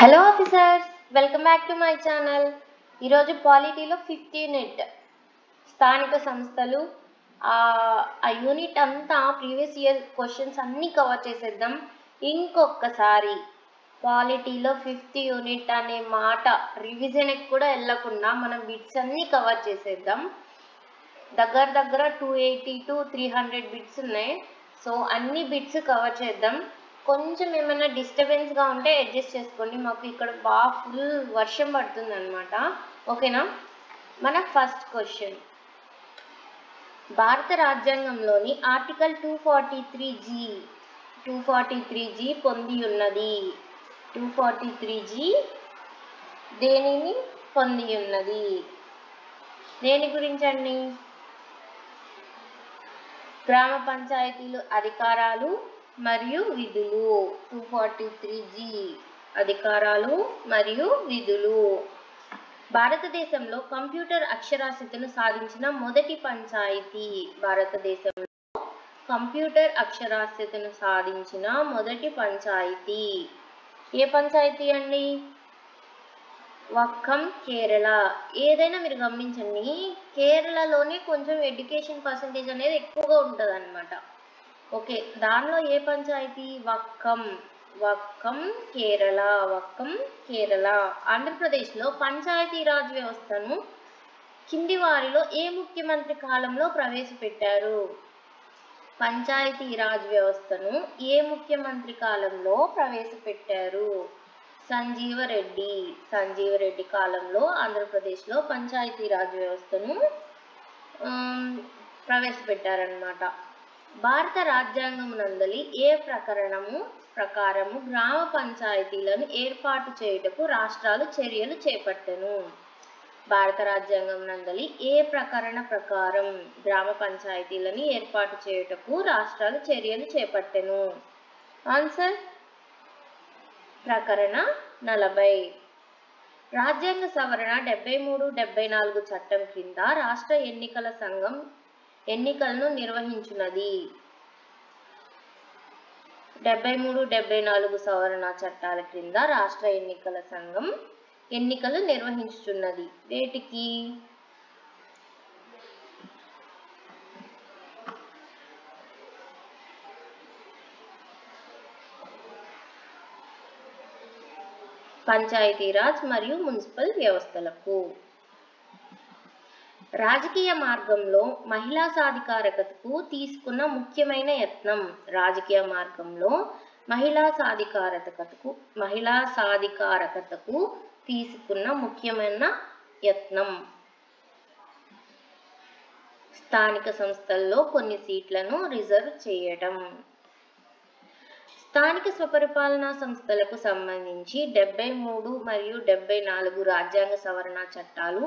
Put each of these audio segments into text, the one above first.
Hello officers, welcome back to my channel. ఈరోజు పాలిటీలో 5th unit స్థానిక సంస్థలు ఆ యూనిట్ అంతా ప్రీవియస్ ఇయర్ క్వశ్చన్స్ అన్నీ కవర్ చేసేద్దాం. ఇంకొకసారి పాలిటీలో 5th యూనిట్ అనే మాట రివిజన్కి కూడా వెళ్ళకుండా మనం బిట్స్ అన్నీ కవర్ చేసేద్దాం. దగ్గర 280 to 300 బిట్స్ ఉన్నాయి. సో అన్ని బిట్స్ కవర్ చేద్దాం. కొంచెం ఏమైనా డిస్టర్బెన్స్గా ఉంటే అడ్జస్ట్ చేసుకోండి. మాకు ఇక్కడ బాగా ఫుల్ వర్షం పడుతుంది అనమాట. ఓకేనా? మన ఫస్ట్ క్వశ్చన్, భారత రాజ్యాంగంలోని ఆర్టికల్ 243G పొంది ఉన్నది. 243G దేనిని పొంది ఉన్నది? దేని గురించండి? గ్రామ పంచాయతీలు అధికారాలు మరియు విధులు. 243G అధికారాలు మరియు విధులు. భారతదేశంలో కంప్యూటర్ అక్షరాస్యతను సాధించిన మొదటి పంచాయతీ. భారతదేశంలో కంప్యూటర్ అక్షరాస్యతను సాధించిన మొదటి పంచాయతీ ఏ పంచాయతీ అండి? వక్కం, కేరళ. ఏదైనా మీరు గమనించండి, కేరళలోనే కొంచెం ఎడ్యుకేషన్ పర్సంటేజ్ అనేది ఎక్కువగా ఉంటుంది అనమాట. ఓకే, దానిలో ఏ పంచాయతీ? వక్కం కేరళ. ఆంధ్రప్రదేశ్లో పంచాయతీరాజ్ వ్యవస్థను కింది వారిలో ఏ ముఖ్యమంత్రి కాలంలో ప్రవేశపెట్టారు? పంచాయతీరాజ్ వ్యవస్థను ఏ ముఖ్యమంత్రి కాలంలో ప్రవేశపెట్టారు? సంజీవరెడ్డి కాలంలో ఆంధ్రప్రదేశ్లో పంచాయతీరాజ్ వ్యవస్థను ప్రవేశపెట్టారన్నమాట. భారత రాజ్యాంగం నందలి ఏ ప్రకారము గ్రామ పంచాయతీలను ఏర్పాటు చేయుటకు రాష్ట్రాలు చర్యలు చేపట్టెను? భారత రాజ్యాంగం నందలి ఏ ప్రకారం గ్రామ పంచాయతీలను ఏర్పాటు చేయుటకు రాష్ట్రాలు చర్యలు చేపట్టెను? ఆన్సర్ ప్రకరణ 40. రాజ్యాంగ సవరణ 73-74 చట్టం క్రింద రాష్ట్ర ఎన్నికల సంఘం ఎన్నికలను నిర్వహించున్నది. 73-74 సవరణ చట్టాల క్రింద రాష్ట్ర ఎన్నికల సంఘం ఎన్నికలు నిర్వహించుచున్నది. వేటికి? పంచాయతీరాజ్ మరియు మున్సిపల్ వ్యవస్థలకు. రాజకీయ మార్గంలో మహిళా సాధికారతకు తీసుకున్న ముఖ్యమైన యత్నం. రాజకీయ మార్గంలో మహిళా సాధికారతకు తీసుకున్న ముఖ్యమైన యత్నం. స్థానిక సంస్థల్లో కొన్ని సీట్లను రిజర్వ్ చేయడం. స్థానిక స్వపరిపాలనా సంస్థలకు సంబంధించి 73 మరియు 74 రాజ్యాంగ సవరణ చట్టాలు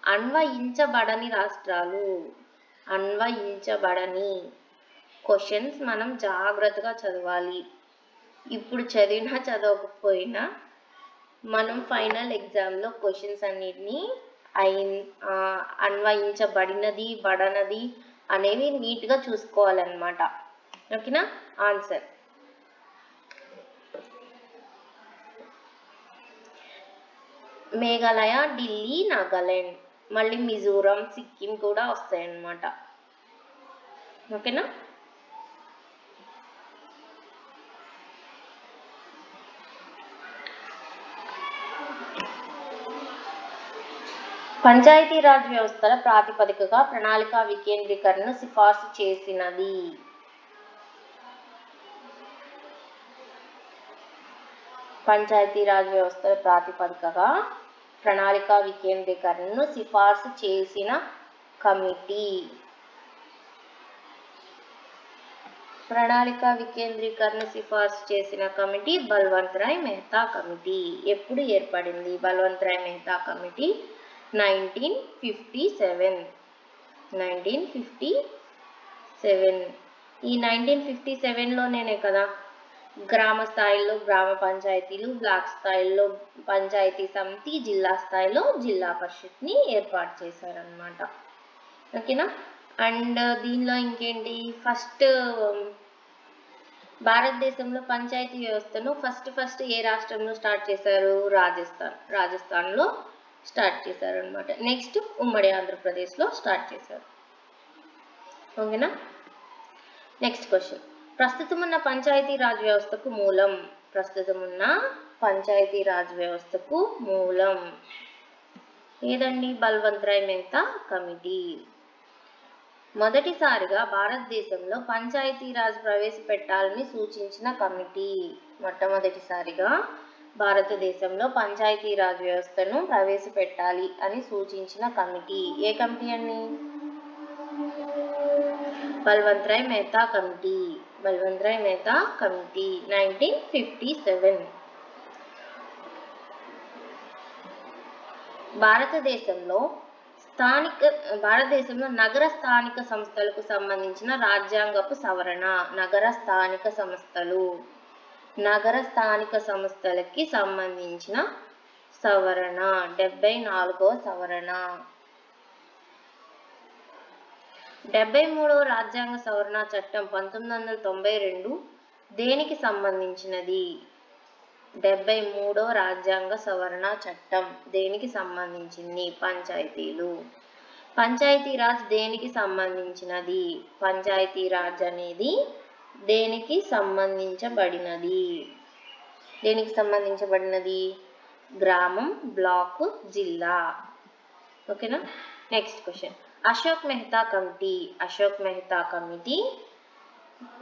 అన్వయించబడని రాష్ట్రాలు. క్వశ్చన్స్ మనం జాగ్రత్తగా చదవాలి. ఇప్పుడు చదివినా చదవకపోయినా మనం ఫైనల్ ఎగ్జామ్లో క్వశ్చన్స్ అన్నిటినీ అన్వయించబడినది బడనది అనేవి నీట్గా చూసుకోవాలన్నమాట. ఓకేనా? ఆన్సర్ మేఘాలయ, ఢిల్లీ, నాగాలాండ్, మళ్ళీ మిజోరం, సిక్కిం కూడా వస్తాయన్నమాట. ఓకేనా? పంచాయతీరాజ్ వ్యవస్థల ప్రాతిపదికగా ప్రణాళికా వికేంద్రీకరణను సిఫార్సు చేసినది. పంచాయతీరాజ్ వ్యవస్థల ప్రాతిపదికగా ప్రణాళికా వికేంద్రీకరణను సిఫార్సు చేసిన కమిటీ. ప్రణాళికా వికేంద్రీకరణ సిఫార్సు చేసిన కమిటీ బల్వంత్ రాయ్ మెహతా కమిటీ. ఎప్పుడు ఏర్పడింది బల్వంత్ రాయ్ మెహతా కమిటీ? 1957. ఈ 1957లోనే కదా గ్రామ స్థాయిలో గ్రామ పంచాయతీలు, బ్లాక్ స్థాయిలో పంచాయతీ సమితి, జిల్లా స్థాయిలో జిల్లా పరిషత్ని ఏర్పాటు చేశారనమాట. ఓకేనా? అండ్ దీనిలో ఇంకేంటి, ఫస్ట్ భారతదేశంలో పంచాయతీ వ్యవస్థను ఫస్ట్ ఏ రాష్ట్రంలో స్టార్ట్ చేశారు? రాజస్థాన్లో స్టార్ట్ చేశారు అనమాట. నెక్స్ట్ ఉమ్మడి ఆంధ్రప్రదేశ్లో స్టార్ట్ చేశారు. ఓకేనా? Next question. ప్రస్తుతం ఉన్న పంచాయతీరాజ్ వ్యవస్థకు మూలం. ఏదండి? బల్వంత్ రాయ్ మెహతా కమిటీ. మొదటిసారిగా భారతదేశంలో పంచాయతీరాజ్ ప్రవేశపెట్టాలని సూచించిన కమిటీ. మొట్టమొదటిసారిగా భారతదేశంలో పంచాయతీరాజ్ వ్యవస్థను ప్రవేశపెట్టాలి అని సూచించిన కమిటీ. ఏ కమిటీ అండి? బల్వంత్ రాయ్ మెహతా కమిటీ. 1957. భారతదేశంలో నగర స్థానిక సంస్థలకు సంబంధించిన రాజ్యాంగపు సవరణ. నగర స్థానిక సంస్థలకి సంబంధించిన సవరణ 74వ సవరణ. 73వ రాజ్యాంగ సవరణ చట్టం 1992 దేనికి సంబంధించినది? 73వ రాజ్యాంగ సవరణ చట్టం దేనికి సంబంధించింది? పంచాయతీలు. పంచాయతీరాజ్ దేనికి సంబంధించినది? పంచాయతీరాజ్ అనేది దేనికి సంబంధించబడినది? గ్రామం, బ్లాక్, జిల్లా. ఓకేనా? Next question. Ashok Mehta committee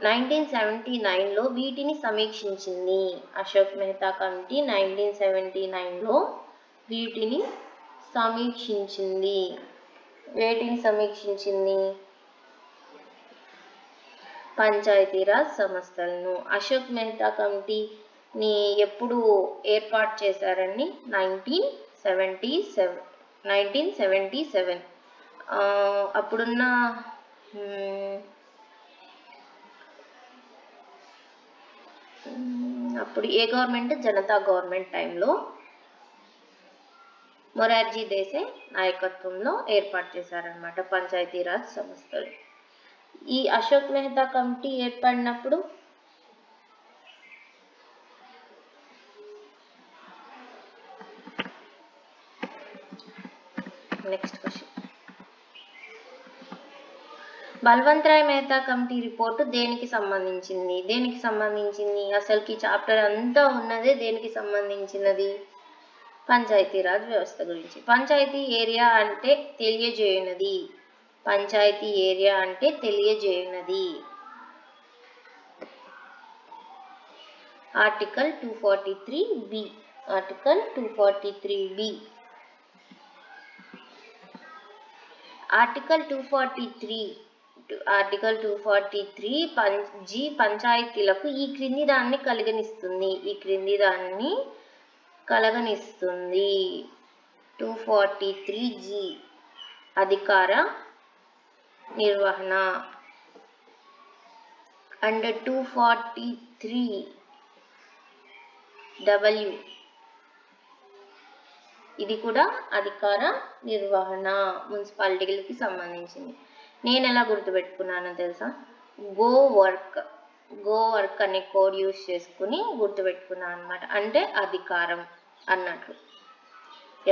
1979లో వీటిని సమీక్షించింది. అశోక్ మెహతా కమిటీ 1979లో వీటిని సమీక్షించింది. వేటిని సమీక్షించింది? పంచాయతీరాజ్ సంస్థలను. అశోక్ మెహతా కమిటీని ఎప్పుడు ఏర్పాటు చేశారండి? 1977. అప్పుడున్న అప్పుడు ఏ గవర్నమెంట్? జనతా గవర్నమెంట్ టైంలో మొరార్జీ దేశాయ్ నాయకత్వంలో ఏర్పాటు చేశారనమాట పంచాయతీరాజ్ సంస్థలు. ఈ అశోక్ మెహతా కమిటీ ఏర్పడినప్పుడు next question. Balwant Rai Mehta committee report దేనికి సంబంధించింది? అసలుకి చాప్టర్ అంతా ఉన్నదే దేనికి సంబంధించినది? పంచాయతీరాజ్ వ్యవస్థ గురించి. పంచాయతీ ఏరియా అంటే తెలియజేయునది. Article 243B. ఆర్టికల్ 243 పంచాయతీలకు ఈ క్రింది దాన్ని కలగనిస్తుంది. 243G అధికార నిర్వహణ. అండ్ 243W ఇది కూడా అధికార నిర్వహణ, మున్సిపాలిటీలకి సంబంధించింది. నేను ఎలా గుర్తుపెట్టుకున్నానో తెలుసా? గో వర్క్ అనే కోడ్ యూజ్ చేసుకుని గుర్తుపెట్టుకున్నాను అనమాట. అంటే అధికారం అన్నట్లు.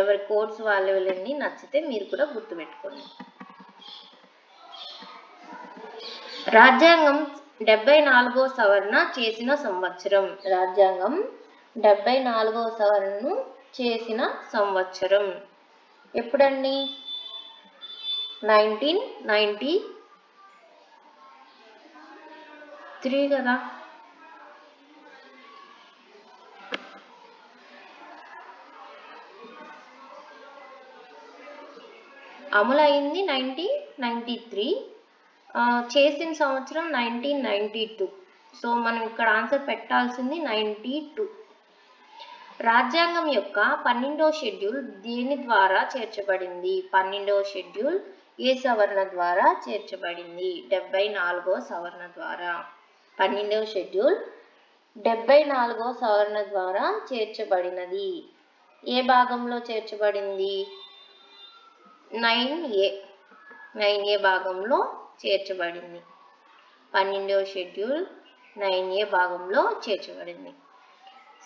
ఎవరి కోడ్స్ వాళ్ళని నచ్చితే మీరు కూడా గుర్తుపెట్టుకోండి. రాజ్యాంగం 74వ సవరణ చేసిన సంవత్సరం. రాజ్యాంగం 74వ సవరణను చేసిన సంవత్సరం ఎప్పుడండి? 1993 కదా. అమలు అయింది 1993, చేసిన సంవత్సరం 1992. సో మనం ఇక్కడ ఆన్సర్ పెట్టాల్సింది 92. రాజ్యాంగం యొక్క 12వ షెడ్యూల్ దేని ద్వారా చేర్చబడింది? 12వ షెడ్యూల్ ఏ సవరణ ద్వారా చేర్చబడింది? 74వ సవరణ ద్వారా. 12వ షెడ్యూల్ 74వ సవరణ ద్వారా చేర్చబడినది. ఏ భాగంలో చేర్చబడింది? 9A భాగంలో చేర్చబడింది. 12వ షెడ్యూల్ 9A భాగంలో చేర్చబడింది.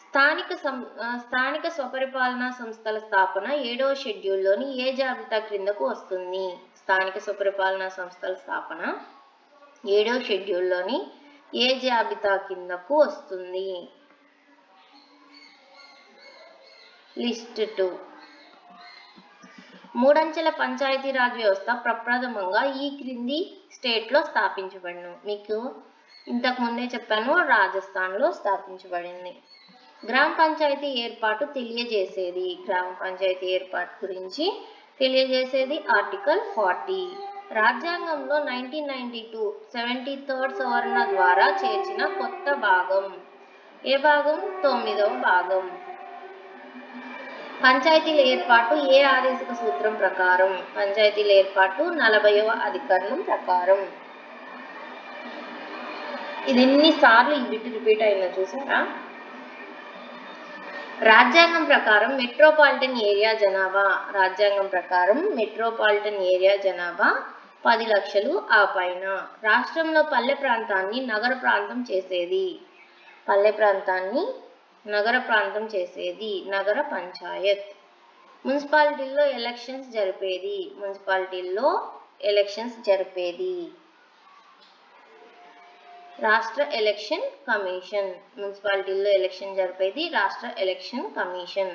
స్థానిక స్వపరిపాలనా సంస్థల స్థాపన 7వ షెడ్యూల్లోని ఏ జాబితా క్రిందకు వస్తుంది? స్థానిక స్వపరిపాలనా సంస్థల స్థాపన 7వ షెడ్యూల్లోని ఏ జాబితా కిందకు వస్తుంది? లిస్ట్ 2. మూడంచెల పంచాయతీరాజ్ వ్యవస్థ ప్రప్రథమంగా ఈ క్రింది స్టేట్లో స్థాపించబడిన. మీకు ఇంతకు ముందే చెప్పాను, రాజస్థాన్లో స్థాపించబడింది. గ్రామ పంచాయతీ ఏర్పాటు తెలియజేసేది. గ్రామ పంచాయతీ ఏర్పాటు గురించి తెలియజేసేది ఆర్టికల్ 40. రాజ్యాంగంలో 1992 73rd సవరణ ద్వారా చేర్చిన కొత్త భాగం. ఏ భాగం? 9వ భాగం. పంచాయతీల ఏర్పాటు ఏ ఆదేశిక సూత్రం ప్రకారం? పంచాయతీల ఏర్పాటు 40వ అధికరణం ప్రకారం. ఇది ఎన్నిసార్లు ఈ బిట్ రిపీట్ అయిందో చూసారా? రాజ్యాంగం ప్రకారం మెట్రోపాలిటన్ ఏరియా జనాభా. రాజ్యాంగం ప్రకారం మెట్రోపాలిటన్ ఏరియా జనాభా 10 లక్షలు ఆ పైన. రాష్ట్రంలో పల్లె ప్రాంతాన్ని నగర ప్రాంతం చేసేది. పల్లె ప్రాంతాన్ని నగర ప్రాంతం చేసేది నగర పంచాయత్. మున్సిపాలిటీల్లో ఎలక్షన్స్ జరిపేది. మున్సిపాలిటీల్లో ఎలక్షన్స్ జరిపేది రాష్ట్ర ఎలక్షన్ కమిషన్. మున్సిపాలిటీల్లో ఎలక్షన్ జరిపేది రాష్ట్ర ఎలక్షన్ కమిషన్.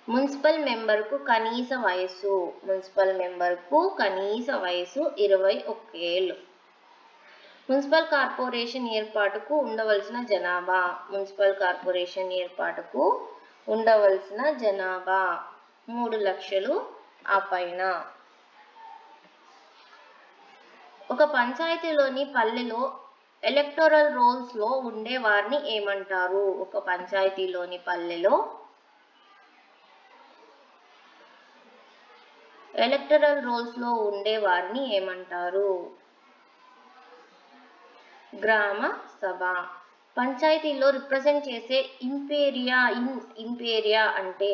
మున్సిపల్ మెంబర్కు కనీస వయస్సు. మున్సిపల్ మెంబర్కు కనీస వయసు 21 ఏళ్ళు. మున్సిపల్ కార్పొరేషన్ ఏర్పాటుకు ఉండవలసిన జనాభా. మున్సిపల్ కార్పొరేషన్ ఏర్పాటుకు ఉండవలసిన జనాభా 3 లక్షలు ఆ పైన. ఒక పంచాయతీలోని పల్లెలో ఎలక్టోరల్ రోల్స్ లో ఉండే వారిని ఏమంటారు? ఒక పంచాయతీలోని పల్లెలో ఎలక్టోరల్ రోల్స్ లో ఉండే వారిని ఏమంటారు? గ్రామ సభ. పంచాయతీలో రిప్రజెంట్ చేసే ఇంపీరియా అంటే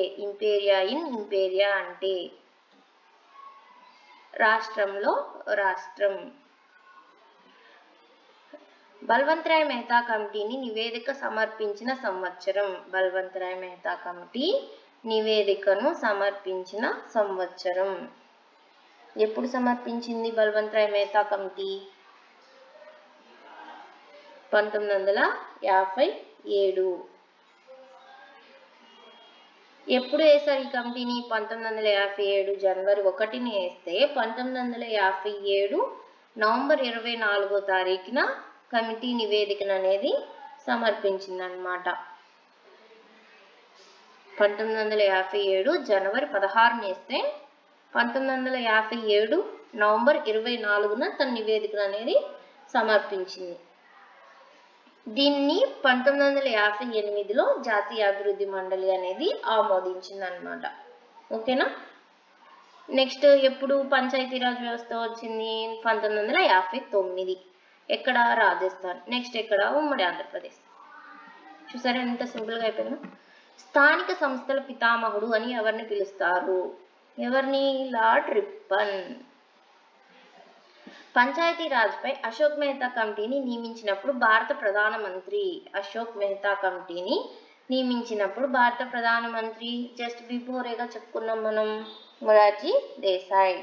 రాష్ట్రంలో రాష్ట్రం. బల్వంతరాయ్ మెహతా కమిటీని నివేదిక సమర్పించిన సంవత్సరం. బల్వంతరాయ్ మెహతా కమిటీ నివేదికను సమర్పించిన సంవత్సరం. ఎప్పుడు సమర్పించింది బల్వంతరాయ్ మెహతా కమిటీ? 1957. ఎప్పుడు వేశారు ఈ కమిటీని? 1957 జనవరి 1ని వేస్తే 1957 నవంబర్ 24వ తారీఖున కమిటీ నివేదికను అనేది సమర్పించిందన్నమాట. 1957 జనవరి 16ని వేస్తే 1957 నవంబర్ 24న తన నివేదికను అనేది సమర్పించింది. దీన్ని 1958లో జాతీయ అభివృద్ధి మండలి అనేది ఆమోదించింది అన్నమాట. ఓకేనా? నెక్స్ట్ ఎప్పుడు పంచాయతీరాజ్ వ్యవస్థ వచ్చింది? 1959. ఎక్కడ? రాజస్థాన్. నెక్స్ట్ ఎక్కడ? ఉమ్మడి ఆంధ్రప్రదేశ్. చూసారా ఎంత సింపుల్గా అయిపోయిందో. స్థానిక సంస్థల పితామహుడు అని ఎవరిని పిలుస్తారు? ఎవరిని? Lord Ripon. పంచాయతీరాజ్ పై అశోక్ మెహతా కమిటీని నియమించినప్పుడు భారత ప్రధానమంత్రి. అశోక్ మెహతా కమిటీని నియమించినప్పుడు భారత ప్రధానమంత్రి జస్ట్ బిఫోరేగా చెప్పుకున్నాం మనం, మొరార్జీ దేశాయ్.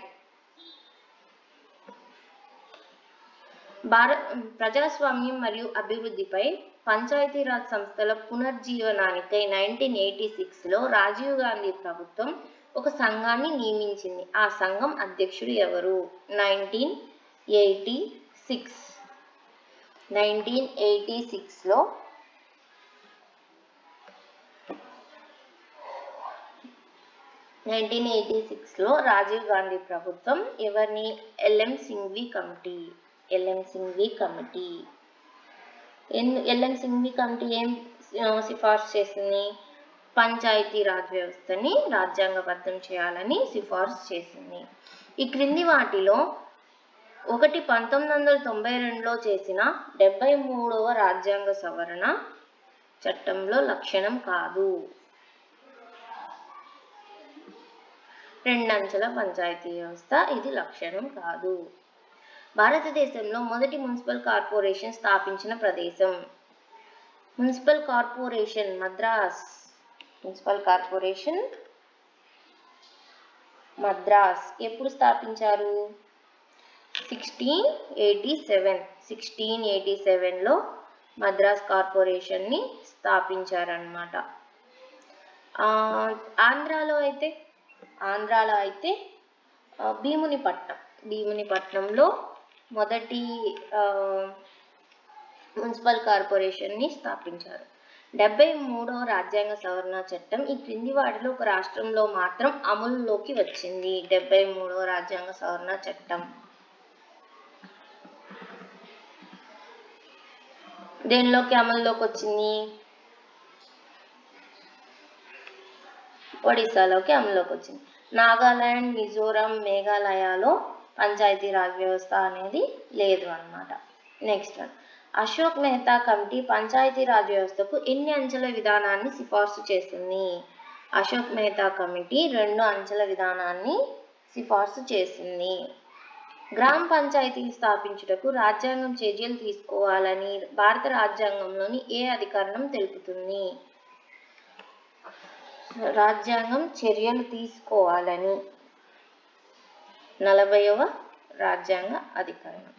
ప్రజాస్వామ్యం మరియు అభివృద్ధిపై పంచాయతీరాజ్ సంస్థల పునర్జీవనానికై 1986లో రాజీవ్ గాంధీ ప్రభుత్వం ఒక సంఘాన్ని నియమించింది. ఆ సంఘం అధ్యక్షుడు ఎవరు? 1986లో రాజీవ్ గాంధీ ప్రభుత్వం ఎవరిని? LM Singhvi committee. LM Singhvi committee. LM Singhvi committee ఏం సిఫార్సు చేసింది? పంచాయతీరాజ్ వ్యవస్థని రాజ్యాంగబద్ధం చేయాలని సిఫార్సు చేసింది. ఈ క్రింది వాటిలో ఒకటి 1992లో చేసిన 73వ రాజ్యాంగ సవరణ చట్టంలో లక్షణం కాదు. 2 అంచెల పంచాయతీ వ్యవస్థ ఇది లక్షణం కాదు. భారతదేశంలో మొదటి మున్సిపల్ కార్పొరేషన్ స్థాపించిన ప్రదేశం. Municipal corporation Madras, municipal corporation Madras ఎప్పుడు స్థాపించారు? 1687లో మద్రాస్ కార్పొరేషన్ని స్థాపించారన్నమాట. ఆంధ్రాలో అయితే భీమునిపట్నంలో మొదటి మున్సిపల్ కార్పొరేషన్ని స్థాపించారు. 73వ రాజ్యాంగ సవరణ చట్టం ఈ క్రింది వాటిలో ఒక రాష్ట్రంలో మాత్రం అమలులోకి వచ్చింది. 73వ రాజ్యాంగ సవరణ చట్టం దేనిలోకి అమలులోకి వచ్చింది? ఒడిశాలోకి అమలులోకి వచ్చింది. నాగాలాండ్, మిజోరాం, మేఘాలయలో పంచాయతీరాజ్ వ్యవస్థ అనేది లేదు అన్నమాట. Next one, Ashok Mehta committee Panchayati Raj వ్యవస్థకు ఎన్ని అంచెల విధానాన్ని సిఫార్సు చేసింది? అశోక్ మెహతా కమిటీ 2 అంచెల విధానాన్ని సిఫార్సు చేసింది. గ్రామ పంచాయతీని స్థాపించుటకు రాజ్యాంగం చర్యలు తీసుకోవాలని భారత రాజ్యాంగంలోని ఏ అధికరణం తెలుపుతుంది? రాజ్యాంగం చర్యలు తీసుకోవాలని 40వ రాజ్యాంగ అధికరణం.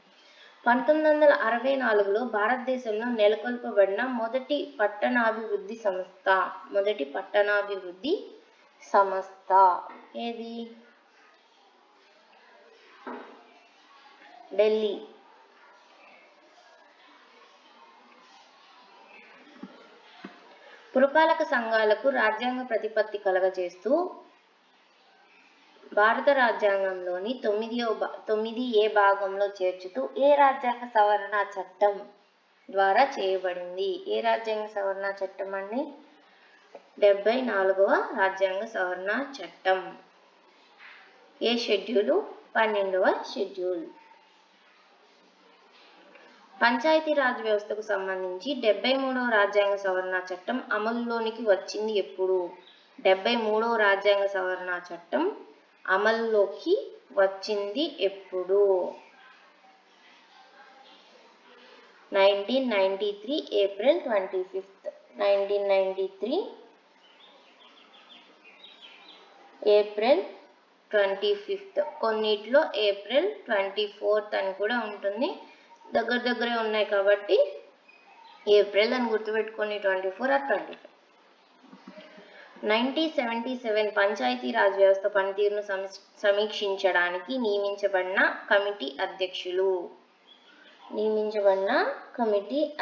1964లో భారతదేశంలో నెలకొల్పబడిన మొదటి పట్టణాభివృద్ధి సంస్థ ఏది? ఢిల్లీ. పురపాలక సంఘాలకు రాజ్యాంగ ప్రతిపత్తి కలగజేస్తూ భారత రాజ్యాంగంలోని 9A భాగంలో చేర్చుతూ ఏ రాజ్యాంగ సవరణ చట్టం ద్వారా చేయబడింది? ఏ రాజ్యాంగ సవరణ చట్టం అండి? 74వ రాజ్యాంగ సవరణ చట్టం. ఏ షెడ్యూలు? 12వ షెడ్యూల్. పంచాయతీరాజ్ వ్యవస్థకు సంబంధించి 73వ రాజ్యాంగ సవరణ చట్టం అమలులోనికి వచ్చింది ఎప్పుడు? 73వ రాజ్యాంగ సవరణ చట్టం అమలులోకి వచ్చింది ఎప్పుడు? 1993 ఏప్రిల్ 25th. 1993 April 25th. కొన్నిట్లో ఏప్రిల్ 24th అని కూడా ఉంటుంది. దగ్గరే ఉన్నాయి కాబట్టి ఏప్రిల్ అని గుర్తుపెట్టుకొని 24 or 25. 1977 పంచాయతీరాజ్ వ్యవస్థ పనితీరును సమీక్షించడానికి నియమించబడిన కమిటీ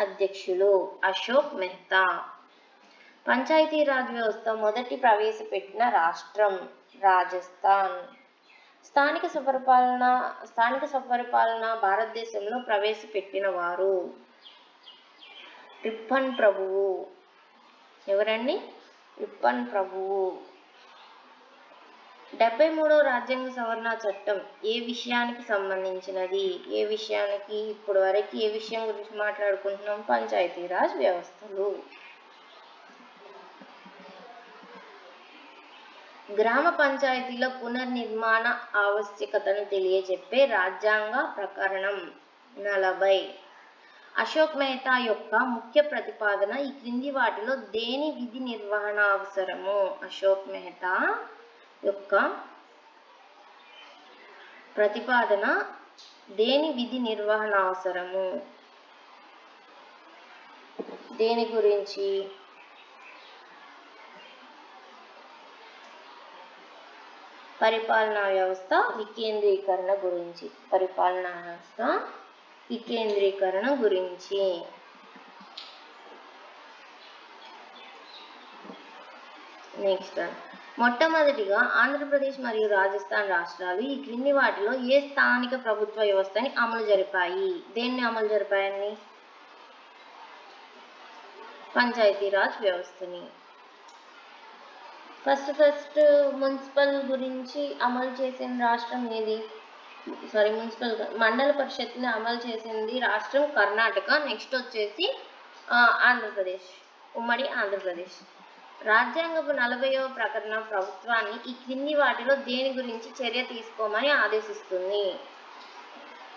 అధ్యక్షులు అశోక్ మెహతా. పంచాయతీరాజ్ వ్యవస్థ మొదటి ప్రవేశపెట్టిన రాష్ట్రం రాజస్థాన్. స్థానిక స్వపరిపాలన భారతదేశంలో ప్రవేశపెట్టిన వారు రిప్పన్ ప్రభువు. ఎవరండి? రిప్పన్ ప్రభువు. 73వ రాజ్యాంగ సవరణ చట్టం ఏ విషయానికి సంబంధించినది? ఏ విషయానికి? ఇప్పుడు వరకు ఏ విషయం గురించి మాట్లాడుకుంటున్నాం? పంచాయతీరాజ్ వ్యవస్థలు. గ్రామ పంచాయతీల పునర్నిర్మాణ ఆవశ్యకతను తెలియజెప్పే రాజ్యాంగ ప్రకరణం 40. అశోక్ మెహతా యొక్క ముఖ్య ప్రతిపాదన ఈ క్రింది వాటిలో దేని విధి నిర్వహణ అవసరము? అశోక్ మెహతా యొక్క ప్రతిపాదన దేని విధి నిర్వహణ అవసరము? దేని గురించి? పరిపాలనా వ్యవస్థ వికేంద్రీకరణ గురించి. పరిపాలనా వ్యవస్థ వికేంద్రీకరణ గురించి. నెక్స్ట్ మొట్టమొదటిగా ఆంధ్రప్రదేశ్ మరియు రాజస్థాన్ రాష్ట్రాలు ఈ క్రింది వాటిలో ఏ స్థానిక ప్రభుత్వ వ్యవస్థని అమలు జరిపాయి? దేన్ని అమలు జరిపాయని? పంచాయతీరాజ్ వ్యవస్థని. ఫస్ట్ మున్సిపల్ గురించి అమలు చేసిన రాష్ట్రం ఏది? మున్సిపల్ మండల పరిషత్ని అమలు చేసింది రాష్ట్రం కర్ణాటక. నెక్స్ట్ వచ్చేసి ఆంధ్రప్రదేశ్, ఉమ్మడి ఆంధ్రప్రదేశ్. రాజ్యాంగపు 40వ ప్రకటన ప్రభుత్వాన్ని ఈ క్రింది వాటిలో దేని గురించి చర్య తీసుకోమని ఆదేశిస్తుంది?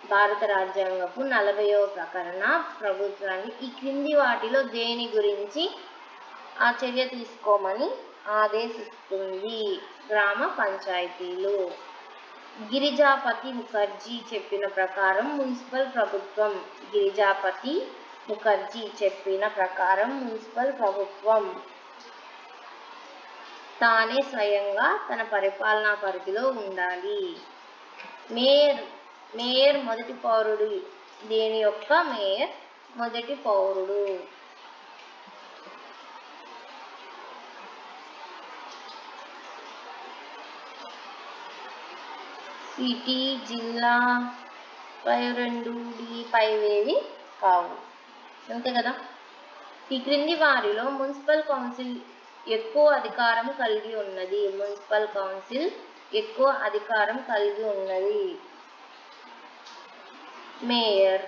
భారత రాజ్యాంగపు 40వ ప్రకరణ ప్రభుత్వాన్ని ఈ క్రింది వాటిలో దేని గురించి ఆ చర్య తీసుకోమని ఆదేశిస్తుంది? గ్రామ పంచాయతీలు. గిరిజాపతి ముఖర్జీ చెప్పిన ప్రకారం మున్సిపల్ ప్రభుత్వం. గిరిజాపతి ముఖర్జీ చెప్పిన ప్రకారం మున్సిపల్ ప్రభుత్వం తానే స్వయంగా తన పరిపాలనా పరిధిలో ఉండాలి. మేయర్ మొదటి పౌరుడు. దేని యొక్క మేయర్ మొదటి పౌరుడు? సిటీ, జిల్లా, పై 2 డి పైవేవి కావు, అంతే కదా. ఈ క్రింది వారిలో మున్సిపల్ కౌన్సిల్ ఎక్కువ అధికారం కలిగి ఉన్నది. మున్సిపల్ కౌన్సిల్ ఎక్కువ అధికారం కలిగి ఉన్నది. మేయర్.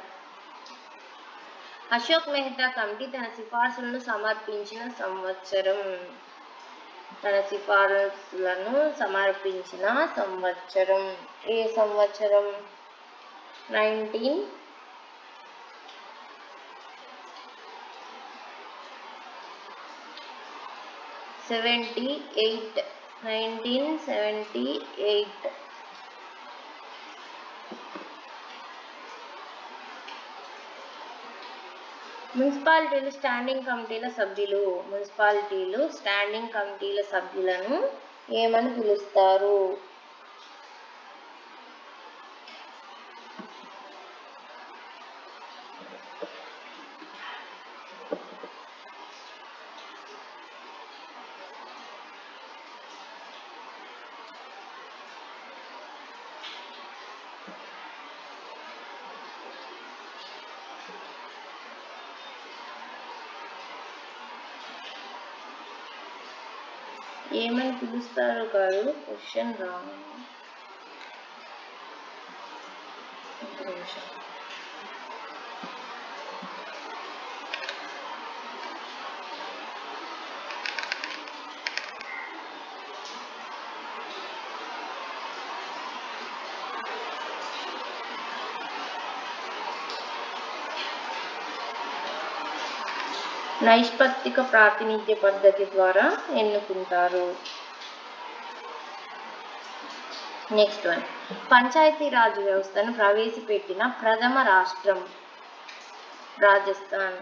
అశోక్ మెహతా కమిటీ తన సిఫార్సులను సమర్పించిన సంవత్సరం. ఏ సంవత్సరం? 1978. మున్సిపాలిటీలు స్టాండింగ్ కమిటీల సభ్యులు. మున్సిపాలిటీలు స్టాండింగ్ కమిటీల సభ్యులను ఏమని పిలుస్తారు? ఏమని పిలుస్తారు కాదు, క్వశ్చన్ రాంగ్. నైష్పత్తిక ప్రాతినిధ్య పద్ధతి ద్వారా ఎన్నుకుంటారు. Next one. పంచాయతీరాజ్ వ్యవస్థను ప్రవేశపెట్టిన ప్రథమ రాష్ట్రం? రాజస్థాన్.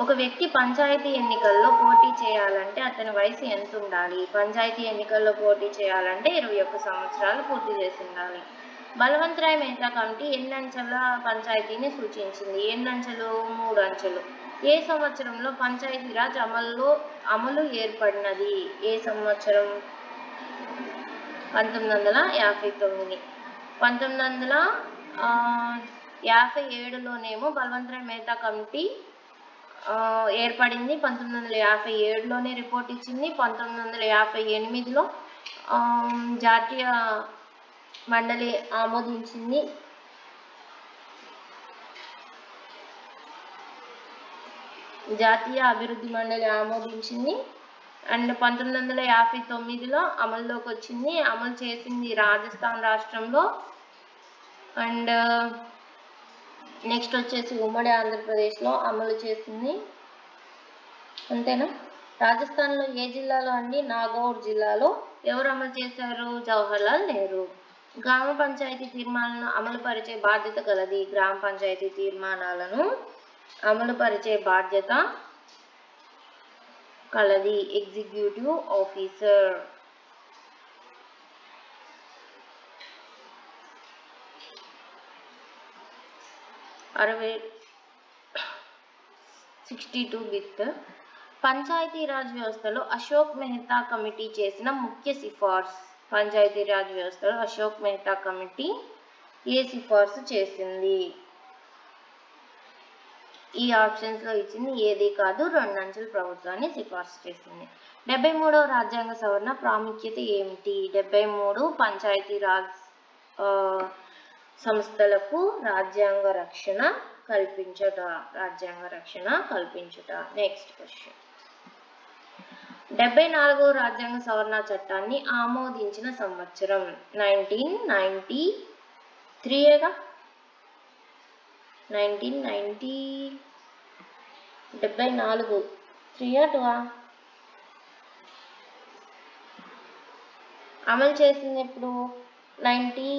ఒక వ్యక్తి పంచాయతీ ఎన్నికల్లో పోటీ చేయాలంటే అతని వయసు ఎంత ఉండాలి? పంచాయతీ ఎన్నికల్లో పోటీ చేయాలంటే 21 సంవత్సరాలు పూర్తి చేసి ఉండాలి. బలవంతరాయ్ మెహతా కమిటీ ఎన్ని అంచెల పంచాయతీని సూచించింది? ఎన్ని అంచెలు? 3 అంచెలు. ఏ సంవత్సరంలో పంచాయతీరాజ్ అమలు ఏర్పడినది? ఏ సంవత్సరం? 1959. 1957లోనేమో బలవంతరాయ్ మెహతా కమిటీ ఏర్పడింది. 1957లోనే రిపోర్ట్ ఇచ్చింది. 1958లో జాతీయ మండలి ఆమోదించింది. జాతీయ అభివృద్ధి మండలి ఆమోదించింది. అండ్ 1959లో అమల్లోకి వచ్చింది. అమలు చేసింది రాజస్థాన్ రాష్ట్రంలో. అండ్ నెక్స్ట్ వచ్చేసి ఉమ్మడి ఆంధ్రప్రదేశ్లో అమలు చేసింది. అంతేనా? రాజస్థాన్లో ఏ జిల్లాలో అండి? నాగౌర్ జిల్లాలో. ఎవరు అమలు చేశారు? జవహర్లాల్ నెహ్రూ. గ్రామ పంచాయతీ తీర్మానాలను అమలుపరిచే బాధ్యత కలది. గ్రామ పంచాయతీ తీర్మానాలను అమలుపరిచే బాధ్యత కలది ఎగ్జిక్యూటివ్ ఆఫీసర్. అరవై 62 బిట్. పంచాయతీరాజ్ వ్యవస్థలో అశోక్ మెహతా కమిటీ చేసిన ముఖ్య సిఫార్సు. పంచాయతీరాజ్ వ్యవస్థలో అశోక్ మెహతా కమిటీ ఏ సిఫార్సు చేసింది? ఈ ఆప్షన్స్ లో ఇచ్చింది ఏది కాదు, 2 అంచెల ప్రభుత్వాన్ని సిఫార్సు చేసింది. 73వ రాజ్యాంగ సవరణ ప్రాముఖ్యత ఏమిటి? 73 పంచాయతీరాజ్ సంస్థలకు రాజ్యాంగ రక్షణ కల్పించుట. Next question. 74వ రాజ్యాంగ సవరణ చట్టాన్ని ఆమోదించిన సంవత్సరం 1993గా 1990 74 3 2 అమలు చేసింది ఎప్పుడు 90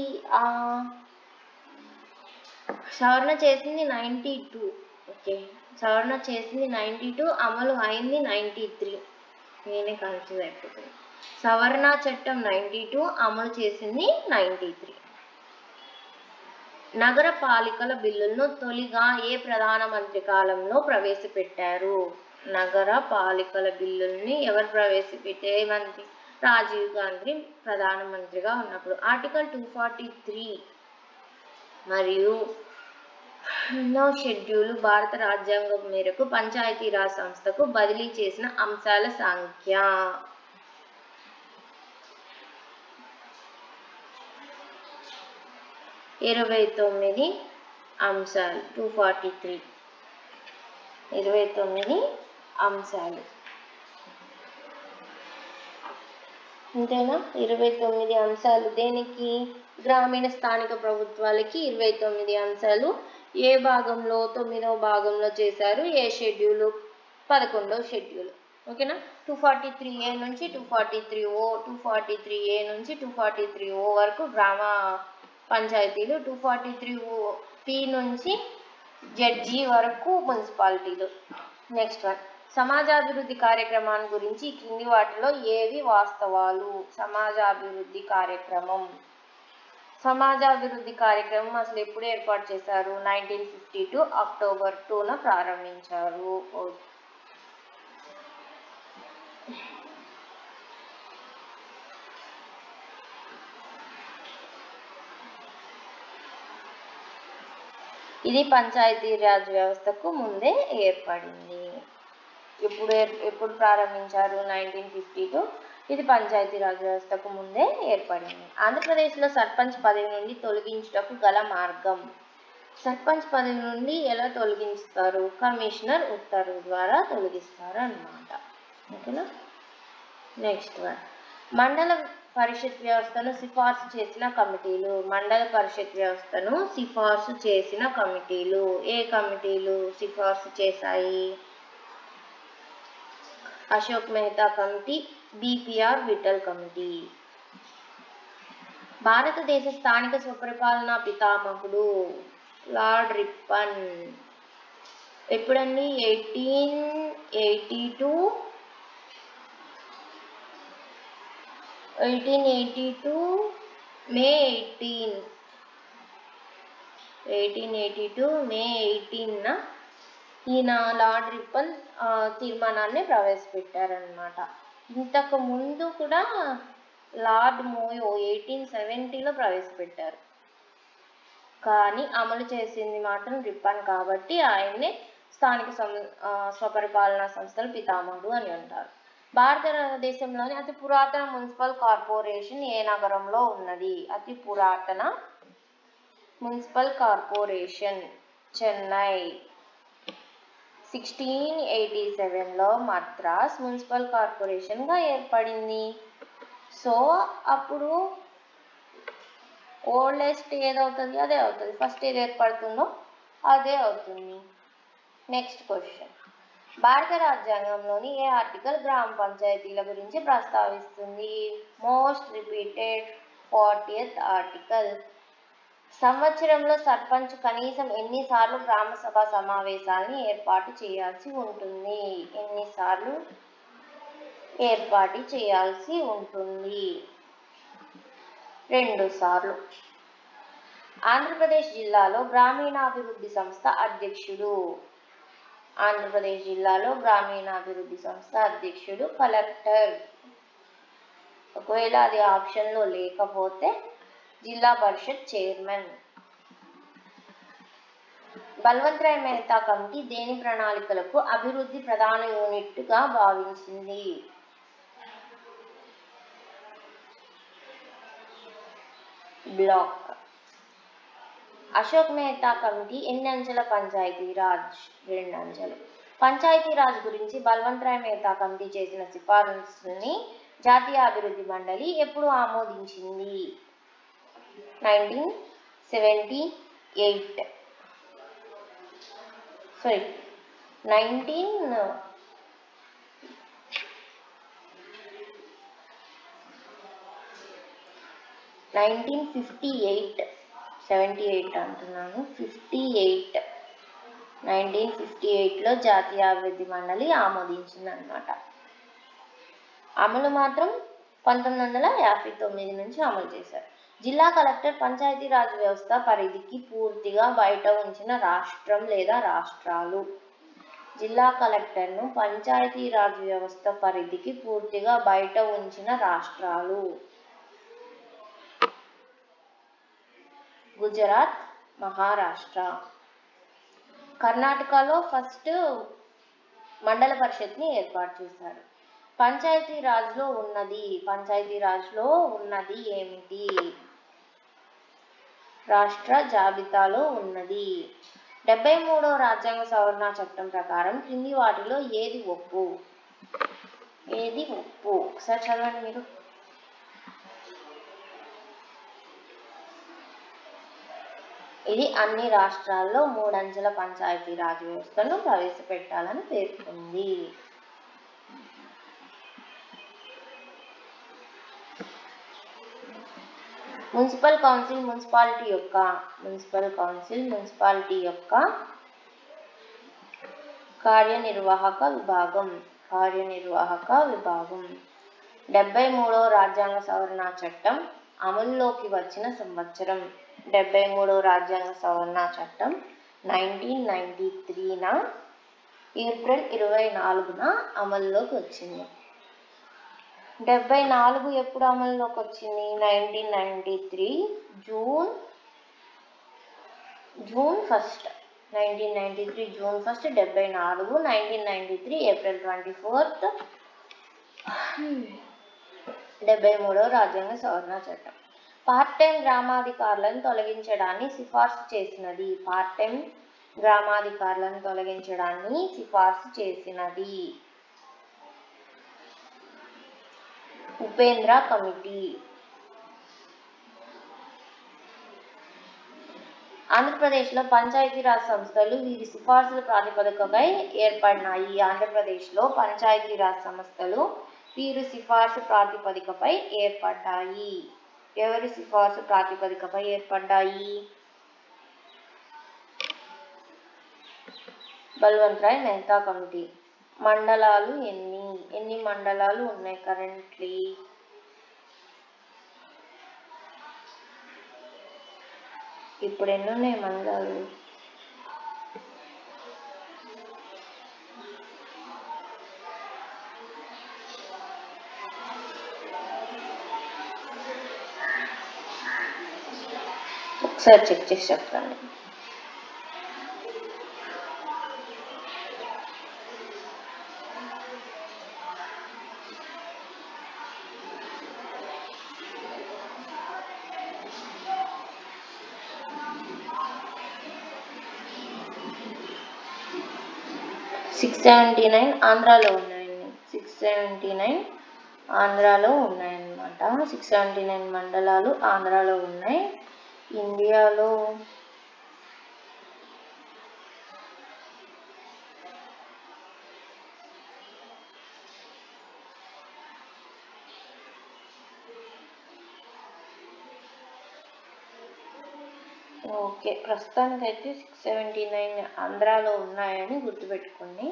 సవరణ చేసింది 92. ఓకే, సవరణ చేసింది 92, అమలు అయింది 93. నేనే కన్ఫ్యూజ్ అయిపోతుంది. సవరణ చట్టం 92, అమలు చేసింది 93. నగర పాలికల బిల్లులను తొలిగా ఏ ప్రధానమంత్రి కాలంలో ప్రవేశపెట్టారు? నగర పాలికల బిల్లుల్ని ఎవరు ప్రవేశపెట్టే మంత్రి? రాజీవ్ గాంధీ ప్రధానమంత్రిగా ఉన్నప్పుడు. ఆర్టికల్ 243 మరియు షెడ్యూల్ భారత రాజ్యాంగం మేరకు పంచాయతీరాజ్ సంస్థకు బదిలీ చేసిన అంశాల సంఖ్య. ఇరవై 29 అంశాలు. 243 29 అంశాలు అంతేనా? 29 అంశాలు. దేనికి? గ్రామీణ స్థానిక ప్రభుత్వాలకి 29 అంశాలు. ఏ భాగంలో? 9వ భాగంలో చేశారు. ఏ షెడ్యూల్? 11వ షెడ్యూల్. ఓకేనా? 243A నుంచి 243O, 243A నుంచి 243O వరకు గ్రామ పంచాయతీలు, 243P నుంచి జడ్జి వరకు మున్సిపాలిటీలు. నెక్స్ట్ వన్, సమాజాభివృద్ధి కార్యక్రమాన్ని గురించి ఈ క్రింది వాటిలో ఏవి వాస్తవాలు? సమాజాభివృద్ధి కార్యక్రమం అసలు ఎప్పుడు ఏర్పాటు చేశారు? 1952 అక్టోబర్ 2న ప్రారంభించారు. ఇది పంచాయతీరాజ్ వ్యవస్థకు ముందే ఏర్పడింది. ఎప్పుడు ప్రారంభించారు? 1952. ఇది పంచాయతీరాజ్ వ్యవస్థకు ముందే ఏర్పడింది. ఆంధ్రప్రదేశ్లో సర్పంచ్ పదవి నుండి తొలగించుటకు గల మార్గం. సర్పంచ్ పదవి నుండి ఎలా తొలగిస్తారు? కమిషనర్ ఉత్తర్వు ద్వారా తొలగిస్తారు అన్నమాట. ఓకేనా? నెక్స్ట్ వన్, మండల పరిషత్ వ్యవస్థను సిఫార్సు చేసిన కమిటీలు. మండల పరిషత్ వ్యవస్థను సిఫార్సు చేసిన కమిటీలు. ఏ కమిటీలు సిఫార్సు చేశాయి? Ashok Mehta committee, BPR Vithal committee. భారతదేశ స్థానిక స్వపరిపాలన పితామహుడు లార్డ్ రిప్పన్. ఎప్పుడండి? 1882 మే 18న ఈయన లార్డ్ రిప్పన్ తీర్మానాన్ని ప్రవేశపెట్టారనమాట. ఇంతకు ముందు కూడా లార్డ్ మోయో 1870లో ప్రవేశపెట్టారు, కానీ అమలు చేసింది మాత్రం రిప్పన్ కాబట్టి ఆయన్నే స్థానిక స్వపరిపాలనా సంస్థల పితామహుడు అని అంటారు. భారతదేశంలోని అతి పురాతన మున్సిపల్ కార్పొరేషన్ ఏ నగరంలో ఉన్నది? అతి పురాతన మున్సిపల్ కార్పొరేషన్ చెన్నై. 1687లో మద్రాస్ మున్సిపల్ కార్పొరేషన్గా ఏర్పడింది. సో అప్పుడు ఓల్డెస్ట్ ఏదవుతుంది? అదే అవుతుంది. ఫస్ట్ ఏది ఏర్పడుతుందో అదే అవుతుంది. నెక్స్ట్ క్వశ్చన్, భారత రాజ్యాంగంలోని ఏ ఆర్టికల్ గ్రామ పంచాయతీల గురించి ప్రస్తావిస్తుంది? Most repeated 40th article. సంవత్సరంలో సర్పంచ్ కనీసం ఎన్నిసార్లు గ్రామ సభ సమావేశాలని ఏర్పాటు చేయాల్సి ఉంటుంది? ఎన్నిసార్లు ఏర్పాటు చేయాల్సి ఉంటుంది? 2 సార్లు. ఆంధ్రప్రదేశ్ జిల్లాలో గ్రామీణాభివృద్ధి సంస్థ అధ్యక్షుడు. ఆంధ్రప్రదేశ్ జిల్లాలో గ్రామీణాభివృద్ధి సంస్థ అధ్యక్షుడు కలెక్టర్. ఒకవేళ అది ఆప్షన్లో లేకపోతే జిల్లా పరిషత్ చైర్మన్. బల్వంతరాయ్ మెహతా కమిటీ దేని ప్రణాళికలకు అభివృద్ధి ప్రధాన యూనిట్గా భావించింది? బ్లాక్. అశోక్ మెహతా కమిటీ ఎన్ని అంచెల పంచాయతీరాజ్? 2 అంచెలు. పంచాయతీరాజ్ గురించి బల్వంతరాయ్ మెహతా కమిటీ చేసిన సిఫారసుని జాతీయ అభివృద్ధి మండలి ఎప్పుడు ఆమోదించింది? 1978 78 అంటున్నాను, 1958లో జాతీయ అభివృద్ధి మండలి ఆమోదించింది అన్నమాట. అమలు మాత్రం 1959 నుంచి అమలు చేశారు. జిల్లా కలెక్టర్ పంచాయతీరాజ్ వ్యవస్థ పరిధికి పూర్తిగా బయట ఉంచిన రాష్ట్రం లేదా రాష్ట్రాలు. జిల్లా కలెక్టర్ను పంచాయతీరాజ్ వ్యవస్థ పరిధికి పూర్తిగా బయట ఉంచిన రాష్ట్రాలు: గుజరాత్, మహారాష్ట్ర. కర్ణాటకలో ఫస్ట్ మండల పరిషత్ని ఏర్పాటు చేశారు. పంచాయతీరాజ్లో ఉన్నది ఏమిటి? రాష్ట్ర జాబితాలో ఉన్నది. 73వ రాజ్యాంగ సవరణ చట్టం ప్రకారం క్రింది వాటిలో ఏది ఒప్పు? ఒకసారి చదవండి మీరు. ఇది అన్ని రాష్ట్రాల్లో 3 అంచెల పంచాయతీరాజ్ వ్యవస్థను ప్రవేశపెట్టాలని పేర్కొంది. మున్సిపల్ కౌన్సిల్ మున్సిపాలిటీ యొక్క కార్యనిర్వాహక విభాగం. 73వ రాజ్యాంగ సవరణ చట్టం అమలులోకి వచ్చిన సంవత్సరం. 73వ రాజ్యాంగ సవరణ చట్టం 1993న ఏప్రిల్ 24న అమలులోకి వచ్చింది. 74 ఎప్పుడు అమలులోకి వచ్చింది? 1993 జూన్ 1. 1993 జూన్ 1, 74 1993 ఏప్రిల్ 24 73వ రాజ్యాంగ సవరణ చట్టం. పార్ట్ టైం గ్రామాధికారులను తొలగించడాన్ని సిఫార్సు చేసినది ఉపేంద్ర కమిటీ. ఆంధ్రప్రదేశ్లో పంచాయతీరాజ్ సంస్థలు వీరి సిఫార్సుల ప్రాతిపదికపై ఏర్పడినాయి. ఎవరి సిఫార్సు ప్రాతిపదికపై ఏర్పడ్డాయి? బల్వంతరాయ్ మెహతా కమిటీ. మండలాలు ఎన్ని మండలాలు ఉన్నాయి కరెంట్లీ? ఇప్పుడు ఎన్ని ఉన్నాయి మండలాలు? ఒకసారి చెక్ చేసి చెప్తాను. ఆంధ్రాలో ఉన్నాయండి. 679 ఆంధ్రాలో ఉన్నాయన్నమాట. 679 మండలాలు ఆంధ్రాలో ఉన్నాయి. ఇండియాలో ప్రస్తుతానికైతే 679 ఆంధ్రాలో ఉన్నాయని గుర్తుపెట్టుకోండి.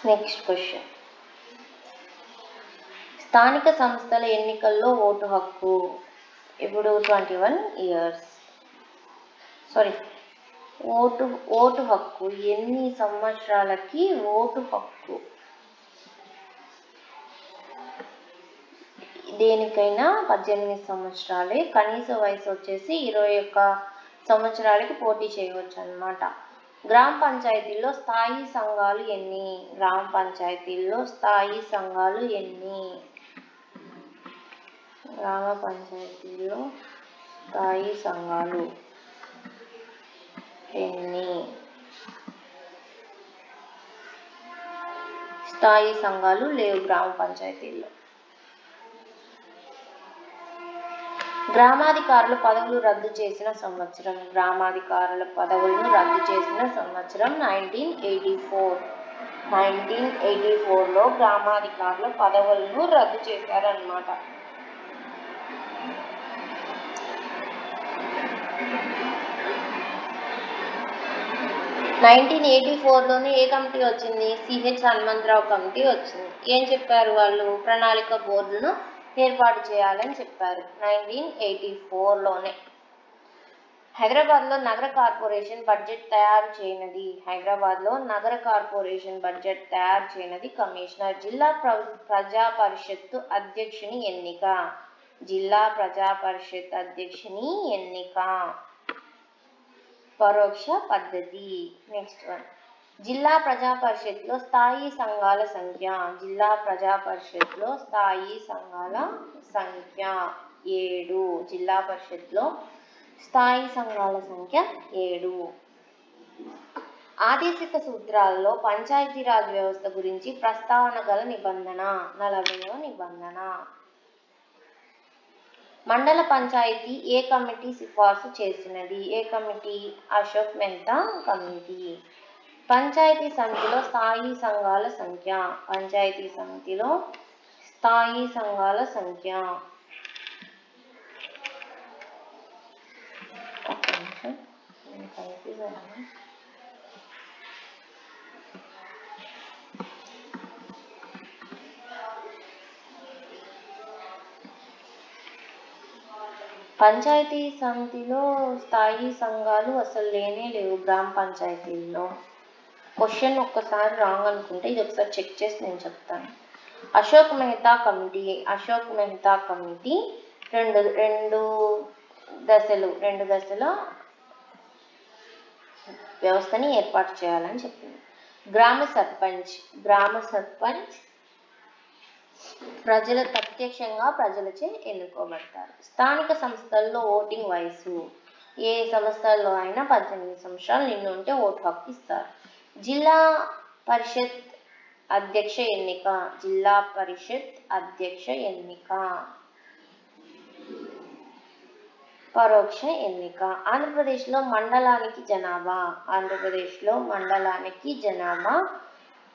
Next question. స్థానిక సంస్థల ఎన్నికల్లో ఓటు హక్కు ఇప్పుడు 21 years. ఓటు హక్కు ఎన్ని సంవత్సరాలకి ఓటు హక్కు? దేనికైనా 18 సంవత్సరాలే. కనీస వయసు వచ్చేసి 21 సంవత్సరాలకి పోటీ చేయవచ్చు అన్నమాట. గ్రామ పంచాయతీల్లో స్థాయి సంఘాలు ఎన్ని? గ్రామ పంచాయతీల్లో స్థాయి సంఘాలు ఎన్ని? స్థాయి సంఘాలు లేవు గ్రామ పంచాయతీల్లో. గ్రామాధికారుల పదవులు రద్దు చేసిన సంవత్సరం. గ్రామాధికారుల పదవులను రద్దు చేసిన సంవత్సరం 1984. 1984లో గ్రామాధికారుల పదవులను రద్దు చేశారన్నమాట. లోనే ఏ కమిటీ వచ్చింది? సిహెచ్ హనుమంతరావు కమిటీ వచ్చింది. ఏం చెప్పారు వాళ్ళు? ప్రణాళిక బోర్డును ఏర్పాటు చేయాలని చెప్పారు 1984లోనే. హైదరాబాద్లో నగర కార్పొరేషన్ బడ్జెట్ తయారు చేయనది. హైదరాబాద్లో నగర కార్పొరేషన్ బడ్జెట్ తయారు చేయనది కమిషనర్. జిల్లా ప్రజా పరిషత్తు అధ్యక్షుని ఎన్నిక. జిల్లా ప్రజా పరిషత్ అధ్యక్షుని ఎన్నిక పరోక్ష పద్ధతి. Next one. జిల్లా ప్రజా పరిషత్లో స్థాయి సంఘాల సంఖ్య. జిల్లా ప్రజా పరిషత్లో స్థాయి సంఘాల సంఖ్య 7. జిల్లా పరిషత్లో స్థాయి సంఘాల సంఖ్య 7. ఆదేశిక సూత్రాలలో పంచాయతీరాజ్ వ్యవస్థ గురించి ప్రస్తావన గల నిబంధన 40వ నిబంధన. మండల పంచాయతీ ఏ కమిటీ సిఫార్సు చేసినది? ఏ కమిటీ? అశోక్ మెహతా కమిటీ. పంచాయతీ సమితిలో స్థాయి సంఘాల సంఖ్య. పంచాయతీ సమితిలో స్థాయి సంఘాల సంఖ్య. పంచాయతీ సమితిలో స్థాయి సంఘాలు అసలు లేనే లేవు గ్రామ పంచాయతీల్లో. క్వశ్చన్ ఒక్కసారి రాంగ్ అనుకుంటే ఇది ఒకసారి చెక్ చేసి నేను చెప్తాను. అశోక్ మెహతా కమిటీ. అశోక్ మెహతా కమిటీ రెండు దశల వ్యవస్థని ఏర్పాటు చేయాలని చెప్పింది. గ్రామ సర్పంచ్ ప్రత్యక్షంగా ప్రజలచే ఎన్నుకోబడతారు. స్థానిక సంస్థల్లో ఓటింగ్ వయసు. ఏ సంస్థల్లో అయినా 18 సంవత్సరాలు నిండి ఉంటే ఓటు హక్కు ఇస్తారు. జిల్లా పరిషత్ అధ్యక్ష ఎన్నిక. జిల్లా పరిషత్ అధ్యక్ష ఎన్నిక పరోక్ష ఎన్నిక. ఆంధ్రప్రదేశ్లో మండలానికి జనాభా. ఆంధ్రప్రదేశ్లో మండలానికి జనాభా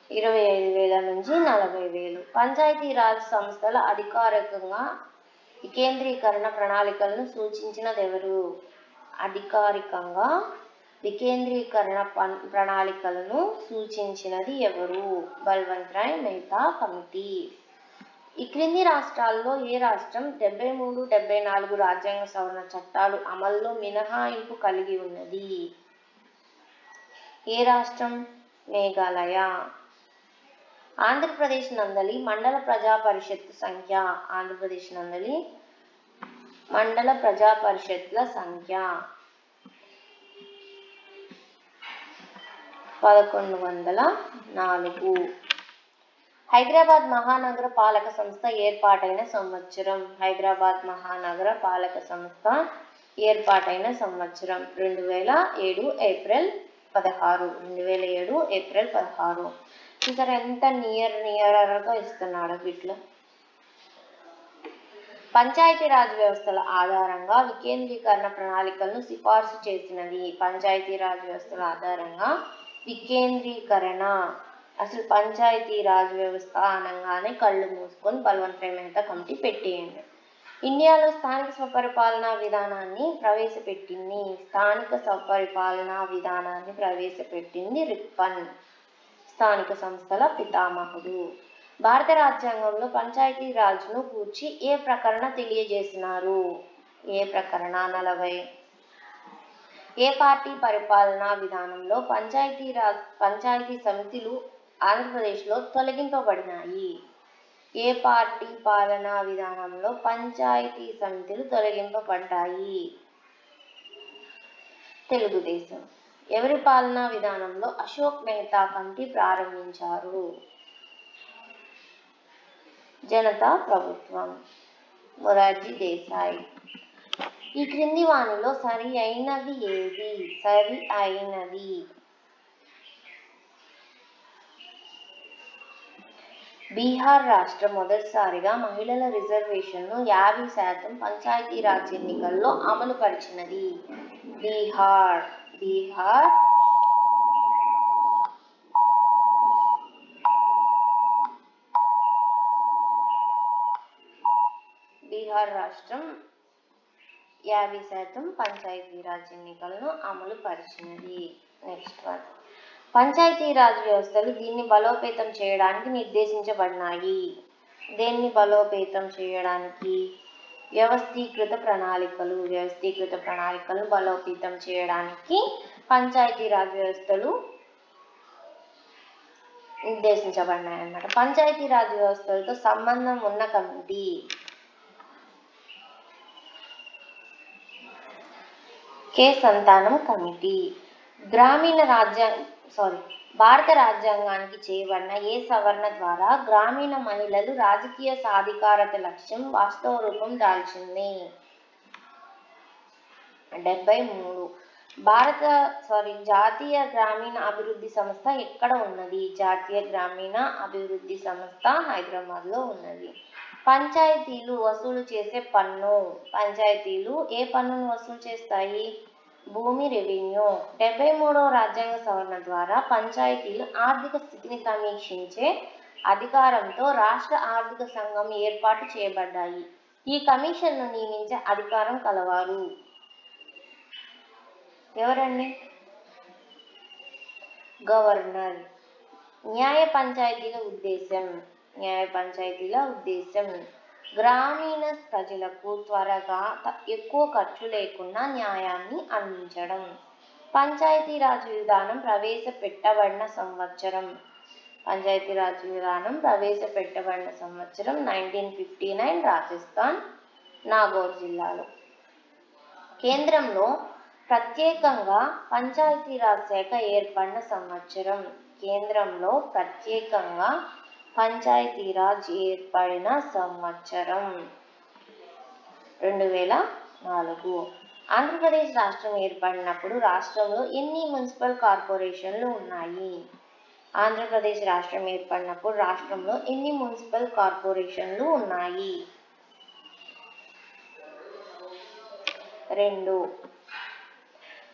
25,000 నుంచి 40,000. పంచాయతీరాజ్ సంస్థల అధికారికంగా వికేంద్రీకరణ ప్రణాళికలను సూచించినదెవరు? అధికారికంగా వికేంద్రీకరణ ప్రణాళికలను సూచించినది ఎవరు? బల్వంత్ రాయ్ మెహతా కమిటీ. ఈ క్రింది రాష్ట్రాల్లో ఏ రాష్ట్రం 73, 74 రాజ్యాంగ సవరణ చట్టాలు అమల్లో మినహాయింపు కలిగి ఉన్నది? ఏ రాష్ట్రం? మేఘాలయ. ఆంధ్రప్రదేశ్ నందలి మండల ప్రజా పరిషత్తు సంఖ్య. ఆంధ్రప్రదేశ్ నందలి మండల ప్రజా పరిషత్ల సంఖ్య 1104. హైదరాబాద్ మహానగర పాలక సంస్థ ఏర్పాటైన సంవత్సరం. హైదరాబాద్ మహానగర పాలక సంస్థ ఏర్పాటైన సంవత్సరం 2007 ఏప్రిల్ 16. 2007 ఏప్రిల్ 16. చూసారా ఎంత నియర్గా ఇస్తున్నాడు వీటిలో. పంచాయతీరాజ్ వ్యవస్థల ఆధారంగా వికేంద్రీకరణ ప్రణాళికలను సిఫార్సు చేసినది. పంచాయతీరాజ్ వ్యవస్థల ఆధారంగా వికేంద్రీకరణ. అసలు పంచాయతీరాజ్ వ్యవస్థ అనగానే కళ్ళు మూసుకొని బల్వంత్ రాయ్ మెహతా కమిటీ పెట్టేయండి. ఇండియాలో స్థానిక స్వపరిపాలనా విధానాన్ని ప్రవేశపెట్టింది. స్థానిక స్వపరిపాలనా విధానాన్ని ప్రవేశపెట్టింది రిప్పన్. స్థానిక సంస్థల పితామహుడు. భారత రాజ్యాంగంలో పంచాయతీ రాజ్ను గూర్చి ఏ ప్రకరణ తెలియజేసినారు? ఏ ప్రకరణ? 40. ఏ పార్టీ పరిపాలనా విధానంలో పంచాయతీ సమితులు ఆంధ్రప్రదేశ్లో తొలగింపబడినాయి? ఏ పార్టీ పాలనా విధానంలో పంచాయతీ సమితులు తొలగింపబడ్డాయి? తెలుగుదేశం. ఎవరి పాలనా విధానంలో అశోక్ మెహతా కమిటీ ప్రారంభించారు? జనతా ప్రభుత్వం. మొరార్జీ దేశాయ్. ఈ క్రింది వానిలో సరి అయినది ఏది? సరి అయినది బీహార్ రాష్ట్రం మొదటిసారిగా మహిళల రిజర్వేషన్ను 50% పంచాయతీరాజ్ ఎన్నికల్లో అమలు పరిచినది. బీహార్ రాష్ట్రం 50% పంచాయతీరాజ్ ఎన్నికలను అమలు పరిచినది. Next one. పంచాయతీరాజ్ వ్యవస్థలు దీన్ని బలోపేతం చేయడానికి నిర్దేశించబడినాయి. దేన్ని బలోపేతం చేయడానికి? వ్యవస్థీకృత ప్రణాళికలను బలోపేతం చేయడానికి పంచాయతీరాజ్ వ్యవస్థలు నిర్దేశించబడినాయి అన్నమాట. పంచాయతీరాజ్ వ్యవస్థలతో సంబంధం ఉన్న కమిటీ కె సంతానం కమిటీ. భారత రాజ్యాంగానికి చేయబడిన ఏ సవరణ ద్వారా గ్రామీణ మహిళలు రాజకీయ సాధికారత లక్ష్యం వాస్తవ రూపం దాల్చింది? 73. జాతీయ గ్రామీణ అభివృద్ధి సంస్థ ఎక్కడ ఉన్నది? జాతీయ గ్రామీణ అభివృద్ధి సంస్థ హైదరాబాద్లో ఉన్నది. పంచాయతీలు వసూలు చేసే పన్ను. పంచాయతీలు ఏ పన్నును వసూలు చేస్తాయి? భూమి రెవెన్యూ. 73వ రాజ్యాంగ సవరణ ద్వారా పంచాయతీలు ఆర్థిక స్థితిని సమీక్షించే అధికారంతో రాష్ట్ర ఆర్థిక సంఘం ఏర్పాటు చేయబడ్డాయి. ఈ కమిషన్ను నియమించే అధికారం కలవారు ఎవరండి? గవర్నర్. న్యాయ పంచాయతీల ఉద్దేశం గ్రామీణ ప్రజలకు త్వరగా ఎక్కువ ఖర్చు లేకుండా న్యాయాన్ని అందించడం. పంచాయతీరాజ్ విధానం ప్రవేశపెట్టబడిన సంవత్సరం 1959 రాజస్థాన్ నాగౌర్ జిల్లాలో. కేంద్రంలో ప్రత్యేకంగా పంచాయతీరాజ్ శాఖ ఏర్పడిన సంవత్సరం. 2004. ఆంధ్రప్రదేశ్ రాష్ట్రం ఏర్పడినప్పుడు రాష్ట్రంలో ఎన్ని మున్సిపల్ కార్పొరేషన్లు ఉన్నాయి? 2.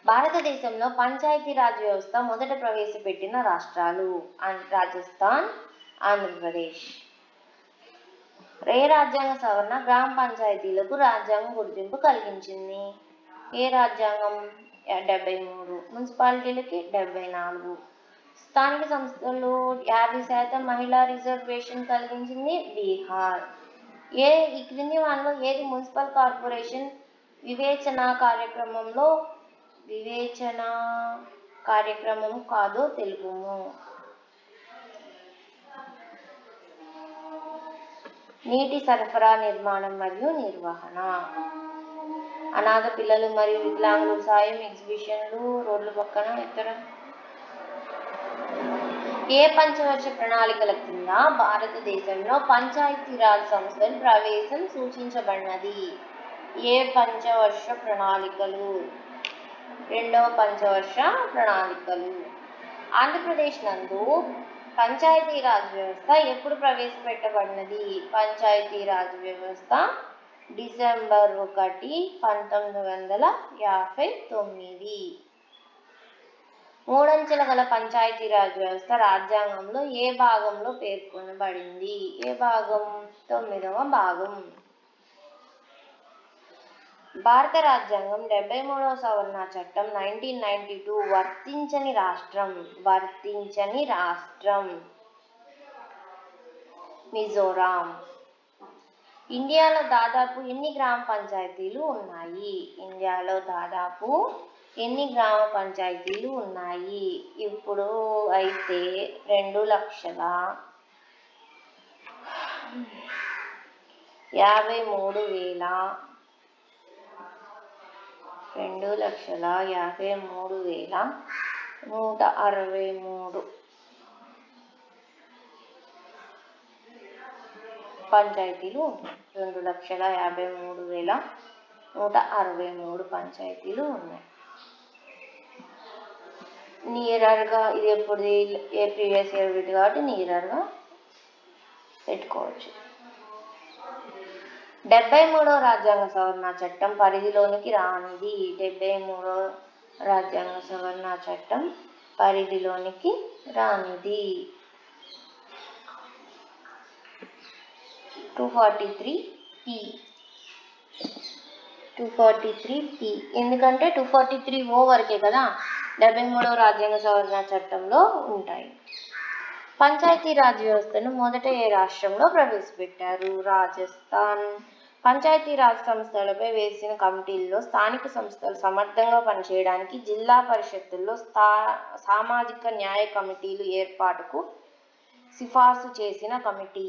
భారతదేశంలో పంచాయతీరాజ్ వ్యవస్థ మొదట ప్రవేశపెట్టిన రాష్ట్రాలు? రాజస్థాన్, ఆంధ్రప్రదేశ్. రాజ్యాంగ సవరణ గ్రామ పంచాయతీలకు రాజ్యాంగ గుర్తింపు కలిగించింది? ఏ రాజ్యాంగం? 73. మున్సిపాలిటీలకి 74. స్థానిక సంస్థలు 50% మహిళా రిజర్వేషన్ కలిగించింది? బీహార్. ఈ క్రింది వానిలో ఏది మున్సిపల్ కార్పొరేషన్ వివేచన కార్యక్రమం కాదో తెలుపుము. నీటి సరఫరా, నిర్మాణం మరియు నిర్వహణ. అనాథ పిల్లలు మరియు వికలాంగులకు సాయం, ఎగ్జిబిషన్లు, రోడ్ల పక్కన ఇతర. ఏ పంచవర్ష ప్రణాళికల కింద భారతదేశంలో పంచాయతీరాజ్ సంస్థల ప్రవేశం సూచించబడినది? ఏ పంచవర్ష ప్రణాళికలు? 2వ పంచవర్ష ప్రణాళికలు. ఆంధ్రప్రదేశ్ నందు పంచాయతీరాజ్ వ్యవస్థ ఎప్పుడు ప్రవేశపెట్టబడినది? పంచాయతీరాజ్ వ్యవస్థ డిసెంబర్ 1, 1959. మూడంచెల గల పంచాయతీరాజ్ వ్యవస్థ రాజ్యాంగంలో ఏ భాగంలో పేర్కొనబడింది? ఏ భాగం? 9వ భాగం. భారత రాజ్యాంగం 73వ సవరణ చట్టం 1992 వర్తించని రాష్ట్రం మిజోరాం. ఇండియాలో దాదాపు ఎన్ని గ్రామ పంచాయతీలు ఉన్నాయి? ఇప్పుడు అయితే 2,53,163 పంచాయతీలు 2,53,163 163 పంచాయతీలు ఉన్నాయి. నియరర్గా ఇది ఎప్పుడు ఏ ప్రీవియస్ ఇయర్ వీటి కాబట్టి నియరర్గా పెట్టుకోవచ్చు. 73వ రాజ్యాంగ సవరణ చట్టం పరిధిలోనికి రానిది. 73వ రాజ్యాంగ సవరణ చట్టం పరిధిలోనికి రానిది. 243P. 243P ఎందుకంటే 243O వరకే కదా 73వ రాజ్యాంగ సవరణ చట్టంలో ఉంటాయి. పంచాయతీరాజ్ వ్యవస్థను మొదట ఏ రాష్ట్రంలో ప్రవేశపెట్టారు? రాజస్థాన్. పంచాయతీరాజ్ సంస్థలపై వేసిన కమిటీల్లో స్థానిక సంస్థలు సమర్థంగా పనిచేయడానికి జిల్లా పరిషత్తుల్లో సామాజిక న్యాయ కమిటీలు ఏర్పాటుకు సిఫార్సు చేసిన కమిటీ.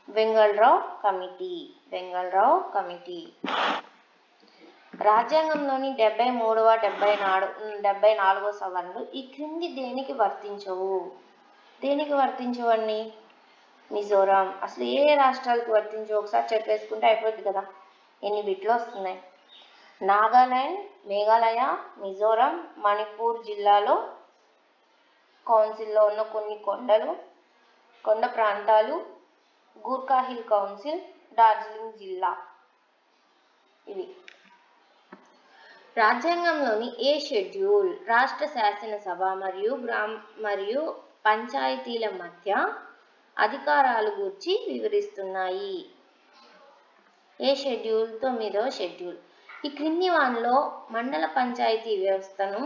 వెంగళరావు కమిటీ. రాజ్యాంగంలోని 73వ 74వ సవరణలు ఈ క్రింది దేనికి వర్తించవని? మిజోరాం. అసలు ఏ రాష్ట్రాలకు వర్తించవు ఒకసారి చెప్పేసుకుంటే అయిపోద్ది కదా, ఎన్ని బిట్లు వస్తున్నాయి. నాగాలాండ్, మేఘాలయ, మిజోరాం, మణిపూర్ జిల్లాలో కౌన్సిల్లో ఉన్న కొన్ని కొండ ప్రాంతాలు, గూర్ఖా హిల్ కౌన్సిల్, డార్జిలింగ్ జిల్లా. ఇవి. రాజ్యాంగంలోని ఏ షెడ్యూల్ రాష్ట్ర శాసనసభ మరియు పంచాయతీల మధ్య అధికారాలు గూర్చి వివరిస్తున్నాయి? ఏ షెడ్యూల్? 9వ షెడ్యూల్. ఈ క్రింది వానిలో మండల పంచాయతీ వ్యవస్థను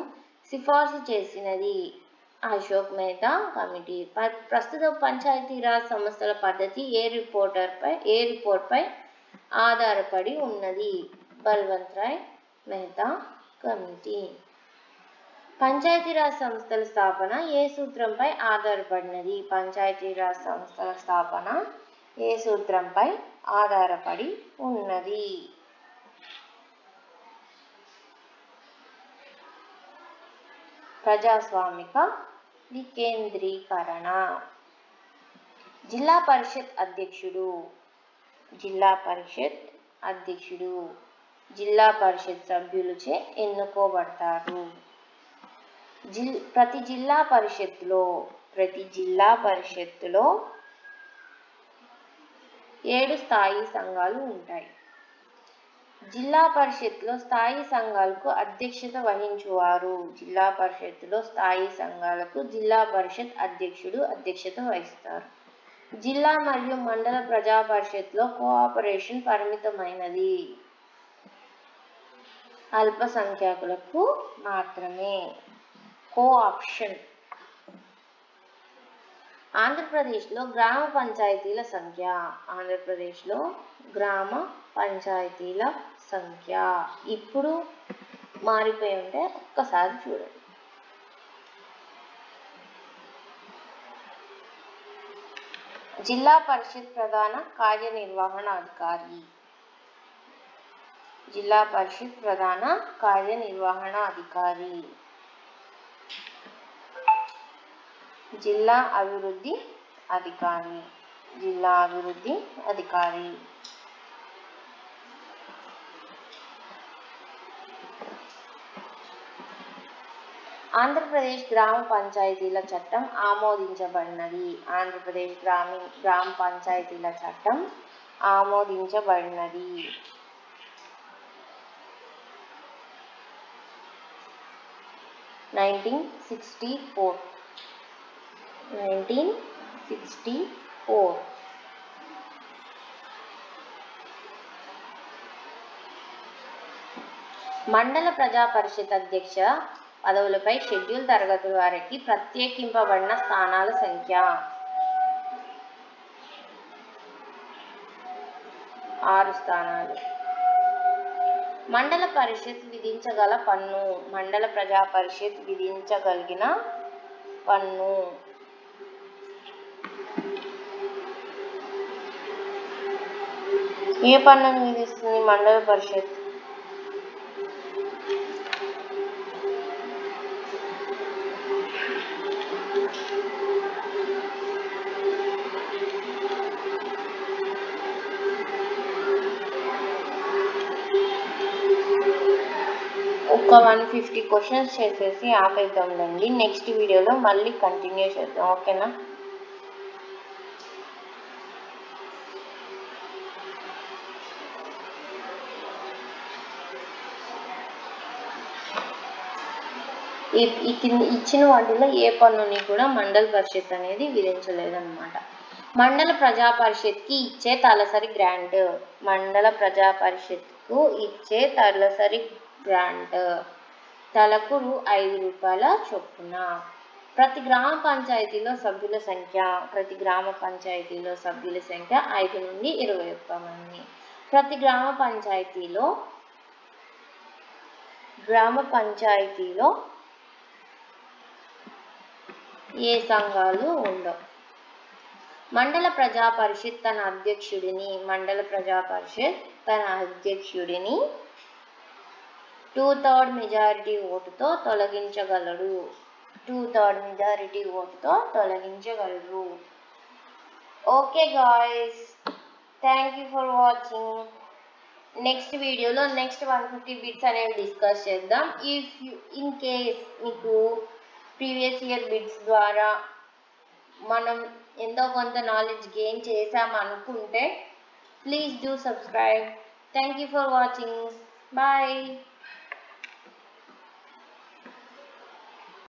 సిఫార్సు చేసినది? అశోక్ మెహతా కమిటీ. ప్రస్తుత పంచాయతీరాజ్ సంస్థల పద్ధతి ఏ రిపోర్ట్పై ఆధారపడి ఉన్నది? బల్వంత్ రాయ్ మెహతా కమిటీ. పంచాయతీరాజ్ సంస్థల స్థాపన ఏ సూత్రంపై ఆధారపడినది? పంచాయతీరాజ్ సంస్థల స్థాపన ఏ సూత్రంపై ఆధారపడి ఉన్నది? ప్రజాస్వామిక వికేంద్రీకరణ. జిల్లా పరిషత్ అధ్యక్షుడు జిల్లా పరిషత్ సభ్యులచే ఎన్నుకోబడతారు. ప్రతి జిల్లా పరిషత్తులో 7 స్థాయి సంఘాలు ఉంటాయి. జిల్లా పరిషత్లో స్థాయి సంఘాలకు అధ్యక్షత వహించువారు. జిల్లా పరిషత్తులో స్థాయి సంఘాలకు జిల్లా పరిషత్ అధ్యక్షుడు అధ్యక్షత వహిస్తారు. జిల్లా మరియు మండల ప్రజా పరిషత్లో కోఆపరేషన్ పరిమితమైనది. అల్పసంఖ్యాకులకు మాత్రమే. కోఆప్షన్. ఆంధ్రప్రదేశ్లో గ్రామ పంచాయతీల సంఖ్య ఇప్పుడు మారిపోయి ఉంటే ఒక్కసారి చూడండి. జిల్లా పరిషత్ ప్రధాన కార్యనిర్వహణాధికారి. జిల్లా అభివృద్ధి అధికారి. ఆంధ్రప్రదేశ్ గ్రామ పంచాయతీల చట్టం ఆమోదించబడినది. ఆంధ్రప్రదేశ్ గ్రామ పంచాయతీల చట్టం ఆమోదించబడినది. 1964. మండల ప్రజా పరిషత్ అధ్యక్ష పదవులపై షెడ్యూల్ తరగతుల వారికి ప్రత్యేకింపబడిన స్థానాల సంఖ్య 6 స్థానాలు. మండల పరిషత్ విధించగల పన్ను. మండల ప్రజా పరిషత్ విధించగలిగిన పన్ను. ఏ పన్నును విధిస్తుంది మండల పరిషత్? ఒక 150 క్వశ్చన్స్ చేసేసి ఆపేద్దాంలేండి. నెక్స్ట్ వీడియోలో మళ్ళీ కంటిన్యూ చేద్దాం. ఓకేనా? ఇచ్చిన వాటిలో ఏ పన్నుని కూడా మండల పరిషత్ అనేది విధించలేదన్నమాట. మండల ప్రజా పరిషత్కి ఇచ్చే తలసరి గ్రాంట్. మండల ప్రజా పరిషత్కు ఇచ్చే తలసరి గ్రాంట్ తలకు రూ. 5 చొప్పున. ప్రతి గ్రామ పంచాయతీలో సభ్యుల సంఖ్య 5 నుండి 21 మంది. ప్రతి గ్రామ పంచాయతీలో ఏ సంఘాలు ఉండవు. మండల ప్రజా పరిషత్ తన అధ్యక్షుడిని 2/3 మెజారిటీ ఓటుతో తొలగించగలడు. Okay guys, thank you for watching. Next వీడియోలో నెక్స్ట్ 150 బిట్స్ అనేవి డిస్కస్ చేద్దాం. ఇన్ కేస్ మీకు ప్రీవియస్ ఇయర్ బిట్స్ ద్వారా మనం ఎంతో కొంత నాలెడ్జ్ గెయిన్ చేసామనుకుంటే please do subscribe. Thank you for watching. Bye.